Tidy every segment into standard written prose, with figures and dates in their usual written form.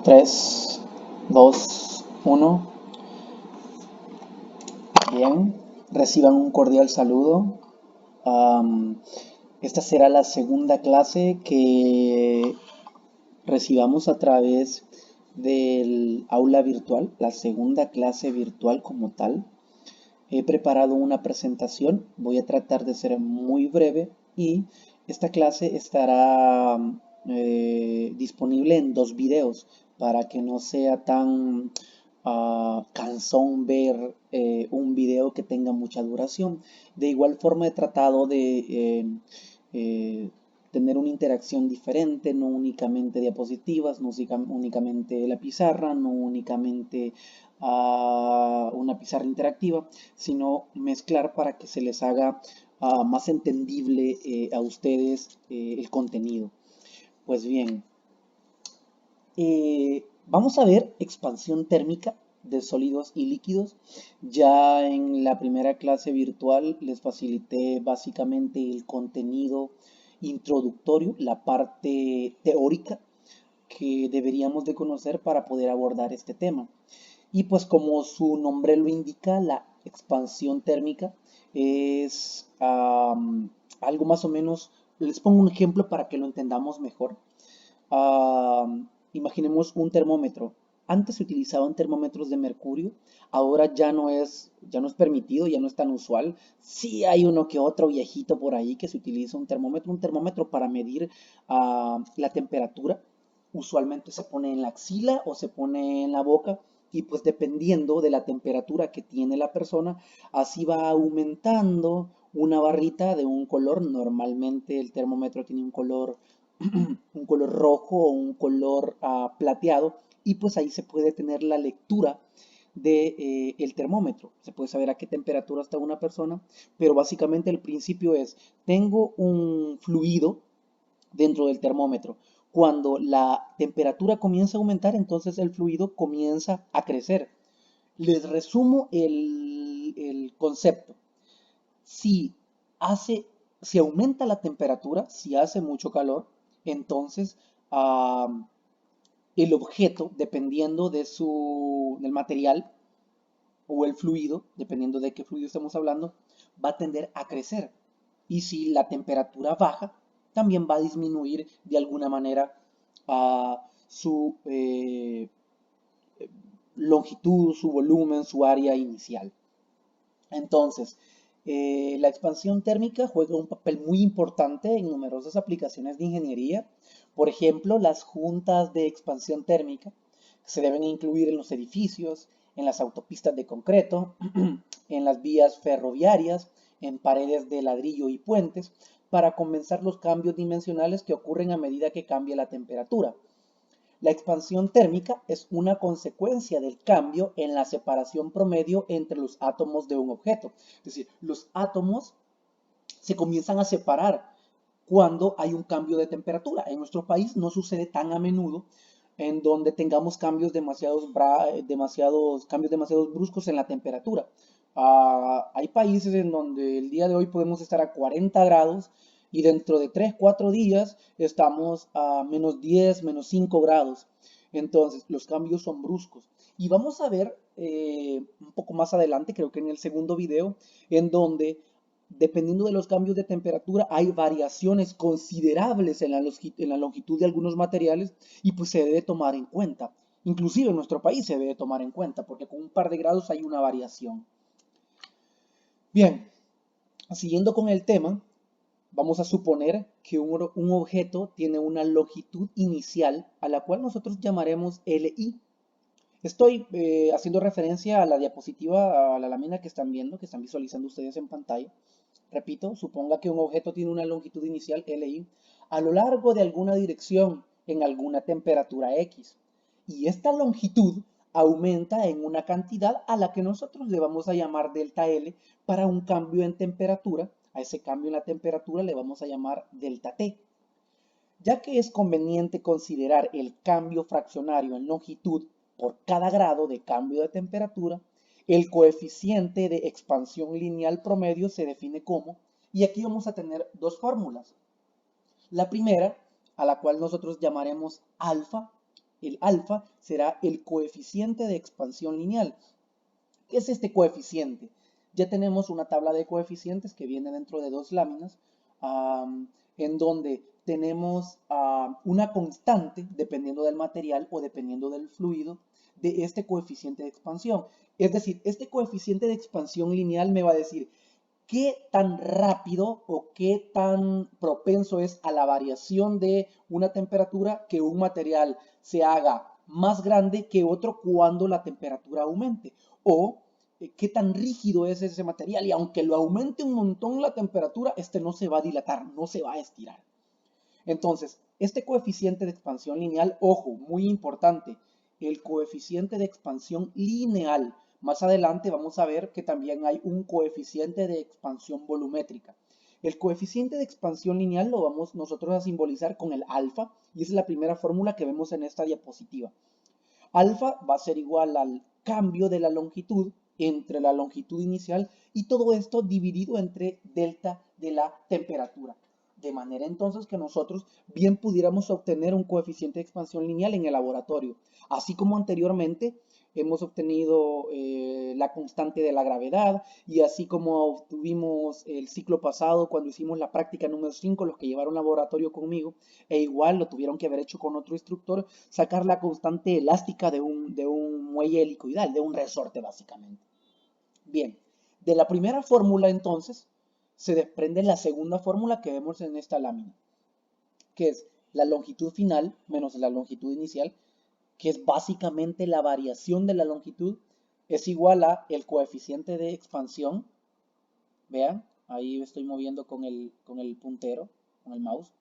3, 2, 1. Bien, reciban un cordial saludo. Am, Esta será la segunda clase que recibamos a través del aula virtual, la segunda clase virtual como tal. He preparado una presentación, voy a tratar de ser muy breve y esta clase estará disponible en dos videos para que no sea tan cansón ver un video que tenga mucha duración. De igual forma he tratado de eh, tener una interacción diferente, no únicamente diapositivas, no únicamente la pizarra, no únicamente una pizarra interactiva, sino mezclar para que se les haga más entendible a ustedes el contenido. Pues bien, vamos a ver expansión térmica de sólidos y líquidos. Ya en la primera clase virtual les facilité básicamente el contenido introductorio, la parte teórica que deberíamos de conocer para poder abordar este tema. Y pues como su nombre lo indica, la expansión térmica es algo más o menos, les pongo un ejemplo para que lo entendamos mejor. Imaginemos un termómetro. Antes se utilizaban termómetros de mercurio, ahora ya no es permitido, ya no es tan usual. Sí hay uno que otro viejito por ahí que se utiliza un termómetro para medir la temperatura. Usualmente se pone en la axila o se pone en la boca y pues dependiendo de la temperatura que tiene la persona, así va aumentando una barrita de un color. Normalmente el termómetro tiene un color un color rojo o un color plateado y pues ahí se puede tener la lectura de el termómetro. Se puede saber a qué temperatura está una persona, pero básicamente el principio es, tengo un fluido dentro del termómetro. Cuando la temperatura comienza a aumentar, entonces el fluido comienza a crecer. Les resumo el concepto. Si hace, si aumenta la temperatura, si hace mucho calor, entonces el objeto, dependiendo del material o el fluido, dependiendo de qué fluido estamos hablando, va a tender a crecer. Y si la temperatura baja, también va a disminuir de alguna manera su longitud, su volumen, su área inicial. Entonces, la expansión térmica juega un papel muy importante en numerosas aplicaciones de ingeniería. Por ejemplo, las juntas de expansión térmica se deben incluir en los edificios, en las autopistas de concreto, en las vías ferroviarias, en paredes de ladrillo y puentes, para compensar los cambios dimensionales que ocurren a medida que cambia la temperatura. La expansión térmica es una consecuencia del cambio en la separación promedio entre los átomos de un objeto. Es decir, los átomos se comienzan a separar cuando hay un cambio de temperatura. En nuestro país no sucede tan a menudo en donde tengamos cambios demasiados bruscos en la temperatura. Hay países en donde el día de hoy podemos estar a 40 grados y dentro de 3 4 días estamos a menos 10 menos 5 grados. Entonces, los cambios son bruscos. Y vamos a ver un poco más adelante, creo que en el segundo video, en donde dependiendo de los cambios de temperatura, hay variaciones considerables en la longitud de algunos materiales y pues se debe tomar en cuenta. Inclusive en nuestro país se debe tomar en cuenta porque con un par de grados hay una variación. Bien, siguiendo con el tema, vamos a suponer que un objeto tiene una longitud inicial a la cual nosotros llamaremos LI. Estoy haciendo referencia a la diapositiva, a la lámina que están viendo, que están visualizando ustedes en pantalla. Repito, suponga que un objeto tiene una longitud inicial LI a lo largo de alguna dirección en alguna temperatura X. Y esta longitud aumenta en una cantidad a la que nosotros le vamos a llamar delta L para un cambio en temperatura. A ese cambio en la temperatura le vamos a llamar delta T. Ya que es conveniente considerar el cambio fraccionario en longitud por cada grado de cambio de temperatura, el coeficiente de expansión lineal promedio se define como, y aquí vamos a tener dos fórmulas. La primera, a la cual nosotros llamaremos alfa, El alfa será el coeficiente de expansión lineal. ¿Qué es este coeficiente? Ya tenemos una tabla de coeficientes que viene dentro de dos láminas, en donde tenemos una constante, dependiendo del material o dependiendo del fluido, de este coeficiente de expansión. Es decir, este coeficiente de expansión lineal me va a decir qué tan rápido o qué tan propenso es a la variación de una temperatura que un material se haga más grande que otro cuando la temperatura aumente. O qué tan rígido es ese material y aunque lo aumente un montón la temperatura, este no se va a dilatar, no se va a estirar. Entonces, este coeficiente de expansión lineal, ojo, muy importante, el coeficiente de expansión lineal. Más adelante vamos a ver que también hay un coeficiente de expansión volumétrica. El coeficiente de expansión lineal lo vamos nosotros a simbolizar con el alfa y esa es la primera fórmula que vemos en esta diapositiva. Alfa va a ser igual al cambio de la longitud entre la longitud inicial y todo esto dividido entre delta de la temperatura. De manera entonces que nosotros bien pudiéramos obtener un coeficiente de expansión lineal en el laboratorio. Así como anteriormente hemos obtenido la constante de la gravedad y así como obtuvimos el ciclo pasado cuando hicimos la práctica número 5, los que llevaron laboratorio conmigo, e igual lo tuvieron que haber hecho con otro instructor, sacar la constante elástica de un muelle helicoidal, de un resorte básicamente. Bien, de la primera fórmula entonces se desprende la segunda fórmula que vemos en esta lámina, que es la longitud final menos la longitud inicial, que es básicamente la variación de la longitud, es igual a el coeficiente de expansión. Vean, ahí estoy moviendo con el puntero, con el mouse,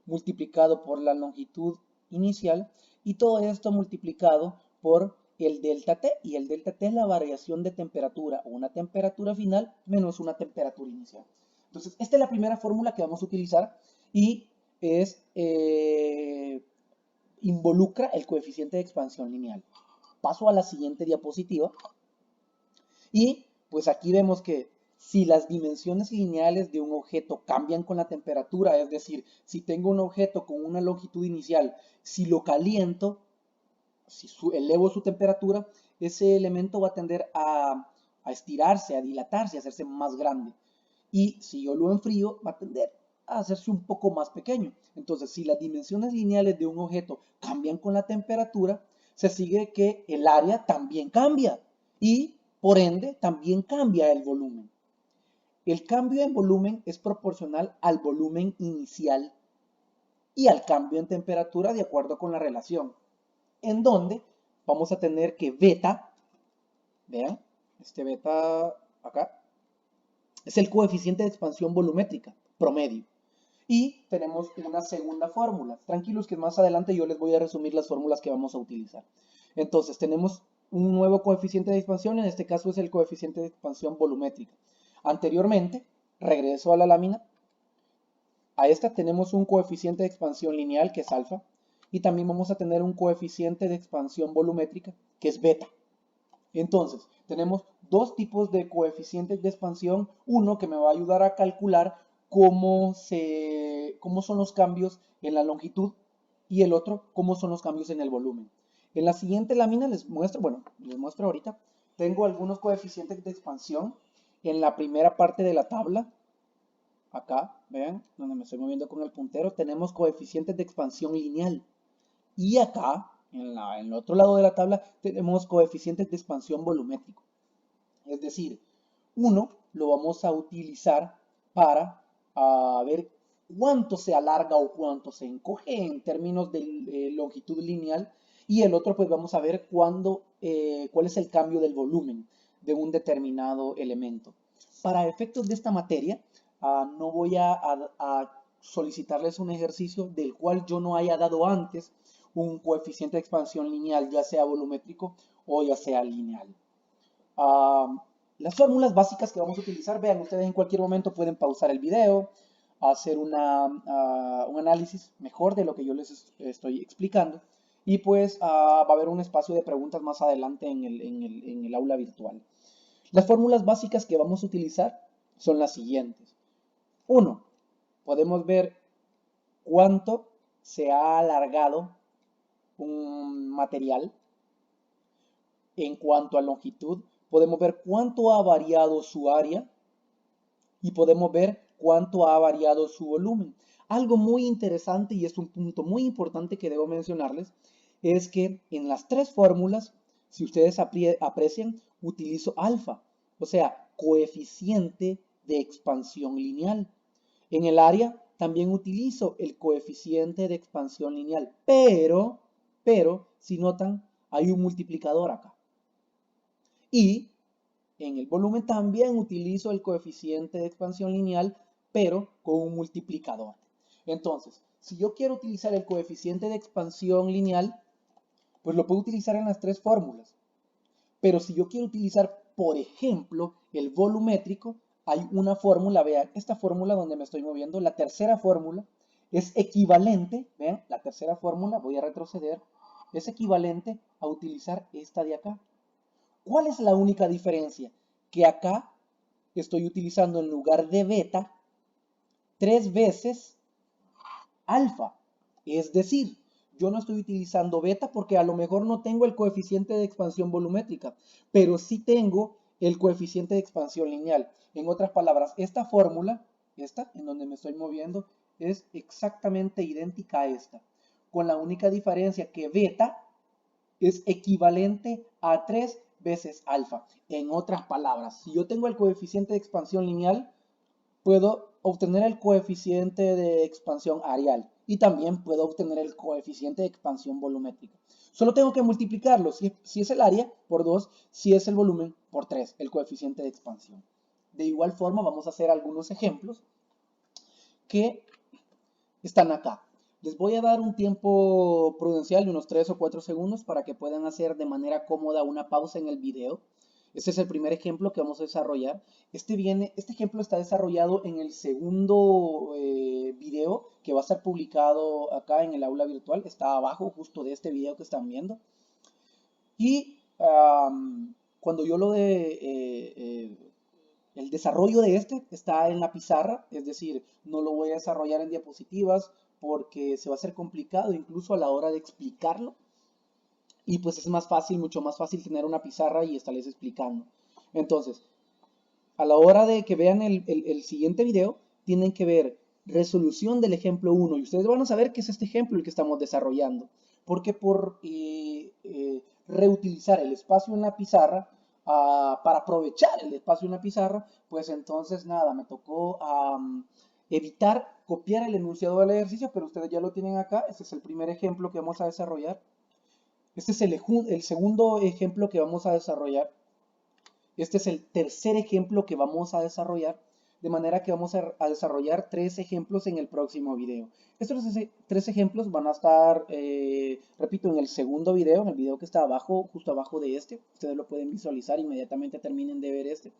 multiplicado por la longitud inicial y todo esto multiplicado por el delta T, y el delta T es la variación de temperatura o una temperatura final menos una temperatura inicial. Entonces, esta es la primera fórmula que vamos a utilizar y involucra el coeficiente de expansión lineal. Paso a la siguiente diapositiva y pues aquí vemos que si las dimensiones lineales de un objeto cambian con la temperatura, es decir, si tengo un objeto con una longitud inicial, si lo caliento, si elevo su temperatura, ese elemento va a tender a estirarse, a dilatarse, a hacerse más grande. Y si yo lo enfrío, va a tender a hacerse un poco más pequeño. Entonces, si las dimensiones lineales de un objeto cambian con la temperatura, se sigue que el área también cambia y, por ende, también cambia el volumen. El cambio en volumen es proporcional al volumen inicial y al cambio en temperatura de acuerdo con la relación, en donde vamos a tener que beta, vean, este beta acá, es el coeficiente de expansión volumétrica promedio. Y tenemos una segunda fórmula. Tranquilos que más adelante yo les voy a resumir las fórmulas que vamos a utilizar. Entonces tenemos un nuevo coeficiente de expansión, en este caso es el coeficiente de expansión volumétrica. Anteriormente, regreso a la lámina, a esta tenemos un coeficiente de expansión lineal que es alfa y también vamos a tener un coeficiente de expansión volumétrica que es beta. Entonces, tenemos dos tipos de coeficientes de expansión, uno que me va a ayudar a calcular cómo son los cambios en la longitud y el otro cómo son los cambios en el volumen. En la siguiente lámina les muestro ahorita, tengo algunos coeficientes de expansión en la primera parte de la tabla. Acá, vean, donde me estoy moviendo con el puntero, tenemos coeficientes de expansión lineal. Y acá, en el otro lado de la tabla, tenemos coeficientes de expansión volumétrico. Es decir, uno lo vamos a utilizar para ver cuánto se alarga o cuánto se encoge en términos de longitud lineal. Y el otro, pues vamos a ver cuál es el cambio del volumen de un determinado elemento. Para efectos de esta materia, no voy a solicitarles un ejercicio del cual yo no haya dado antes un coeficiente de expansión lineal, ya sea volumétrico o ya sea lineal. Las fórmulas básicas que vamos a utilizar, vean, ustedes en cualquier momento pueden pausar el video, hacer un análisis mejor de lo que yo les estoy explicando y pues va a haber un espacio de preguntas más adelante en el aula virtual. Las fórmulas básicas que vamos a utilizar son las siguientes. 1. Podemos ver cuánto se ha alargado material en cuanto a longitud, podemos ver cuánto ha variado su área y podemos ver cuánto ha variado su volumen. Algo muy interesante y es un punto muy importante que debo mencionarles es que en las tres fórmulas, si ustedes aprecian, utilizo alfa, o sea, coeficiente de expansión lineal. En el área también utilizo el coeficiente de expansión lineal, pero si notan, hay un multiplicador acá. Y en el volumen también utilizo el coeficiente de expansión lineal, pero con un multiplicador. Entonces, si yo quiero utilizar el coeficiente de expansión lineal, pues lo puedo utilizar en las tres fórmulas. Pero si yo quiero utilizar, por ejemplo, el volumétrico, hay una fórmula, vean, esta fórmula donde me estoy moviendo, la tercera fórmula es equivalente, vean, la tercera fórmula, voy a retroceder, es equivalente a utilizar esta de acá. ¿Cuál es la única diferencia? Que acá estoy utilizando en lugar de beta 3 veces alfa. Es decir, yo no estoy utilizando beta porque a lo mejor no tengo el coeficiente de expansión volumétrica, pero sí tengo el coeficiente de expansión lineal. En otras palabras, esta fórmula, esta en donde me estoy moviendo, es exactamente idéntica a esta, con la única diferencia que beta es equivalente a 3 veces alfa. En otras palabras, si yo tengo el coeficiente de expansión lineal, puedo obtener el coeficiente de expansión areal y también puedo obtener el coeficiente de expansión volumétrica. Solo tengo que multiplicarlo, si es el área, por 2, si es el volumen, por 3, el coeficiente de expansión. De igual forma, vamos a hacer algunos ejemplos que están acá. Les voy a dar un tiempo prudencial de unos 3 o 4 segundos para que puedan hacer de manera cómoda una pausa en el video. Este es el primer ejemplo que vamos a desarrollar. Este ejemplo está desarrollado en el segundo video que va a ser publicado acá en el aula virtual. Está abajo justo de este video que están viendo. Y cuando yo el desarrollo de este está en la pizarra, es decir, no lo voy a desarrollar en diapositivas porque se va a hacer complicado incluso a la hora de explicarlo. Y pues es más fácil, mucho más fácil tener una pizarra y estarles explicando. Entonces, a la hora de que vean el siguiente video, tienen que ver resolución del ejemplo 1 y ustedes van a saber que es este ejemplo el que estamos desarrollando. Porque por reutilizar el espacio en la pizarra, para aprovechar el espacio en la pizarra, pues entonces nada, me tocó evitar copiar el enunciado del ejercicio, pero ustedes ya lo tienen acá. Este es el primer ejemplo que vamos a desarrollar. Este es el segundo ejemplo que vamos a desarrollar. Este es el tercer ejemplo que vamos a desarrollar. De manera que vamos a desarrollar 3 ejemplos en el próximo video. Estos 3 ejemplos van a estar, repito, en el segundo video, en el video que está abajo, justo abajo de este. Ustedes lo pueden visualizar inmediatamente terminen de ver este.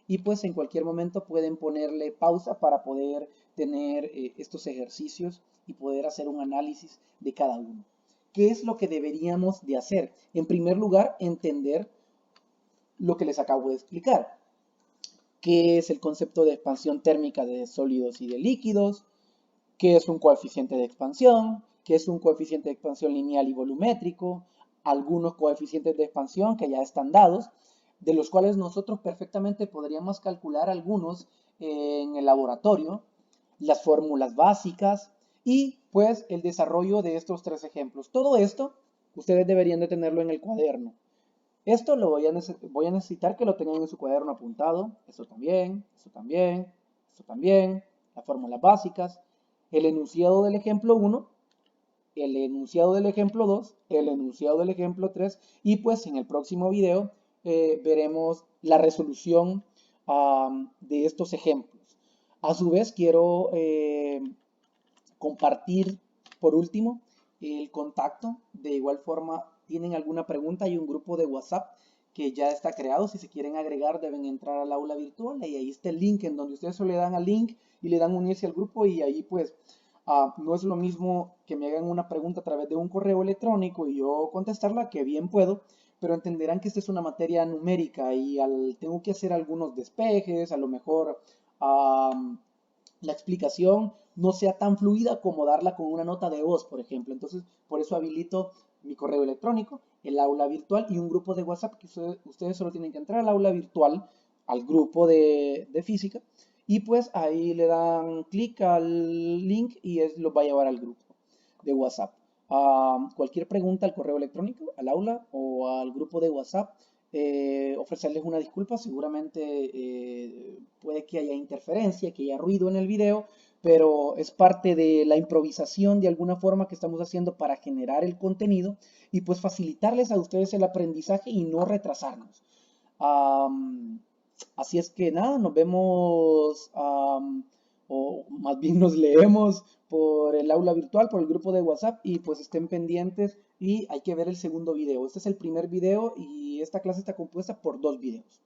Y pues en cualquier momento pueden ponerle pausa para poder tener estos ejercicios y poder hacer un análisis de cada uno. ¿Qué es lo que deberíamos de hacer? En primer lugar, entender lo que les acabo de explicar. ¿Qué es el concepto de expansión térmica de sólidos y de líquidos? ¿Qué es un coeficiente de expansión? ¿Qué es un coeficiente de expansión lineal y volumétrico? Algunos coeficientes de expansión que ya están dados, de los cuales nosotros perfectamente podríamos calcular algunos en el laboratorio, las fórmulas básicas y pues el desarrollo de estos 3 ejemplos. Todo esto ustedes deberían de tenerlo en el cuaderno. Esto lo voy a necesitar que lo tengan en su cuaderno apuntado. Eso también, eso también, eso también. Las fórmulas básicas, el enunciado del ejemplo 1, el enunciado del ejemplo 2, el enunciado del ejemplo 3 y pues en el próximo video veremos la resolución de estos ejemplos. A su vez quiero compartir por último el contacto. De igual forma, tienen alguna pregunta, hay un grupo de WhatsApp que ya está creado. Si se quieren agregar, deben entrar al aula virtual y ahí está el link en donde ustedes solo le dan al link y le dan unirse al grupo y ahí pues no es lo mismo que me hagan una pregunta a través de un correo electrónico y yo contestarla, que bien puedo, pero entenderán que esta es una materia numérica y tengo que hacer algunos despejes, a lo mejor la explicación no sea tan fluida como darla con una nota de voz, por ejemplo. Entonces, por eso habilito mi correo electrónico, el aula virtual y un grupo de WhatsApp que ustedes solo tienen que entrar al aula virtual, al grupo de física, y pues ahí le dan clic al link y los va a llevar al grupo de WhatsApp. Cualquier pregunta al correo electrónico, al aula o al grupo de WhatsApp, ofrecerles una disculpa, seguramente puede que haya interferencia, que haya ruido en el video, pero es parte de la improvisación de alguna forma que estamos haciendo para generar el contenido y pues facilitarles a ustedes el aprendizaje y no retrasarnos. Am, Así es que nada, nos vemos, o más bien nos leemos por el aula virtual, por el grupo de WhatsApp y pues estén pendientes y hay que ver el segundo video. Este es el primer video y esta clase está compuesta por dos videos.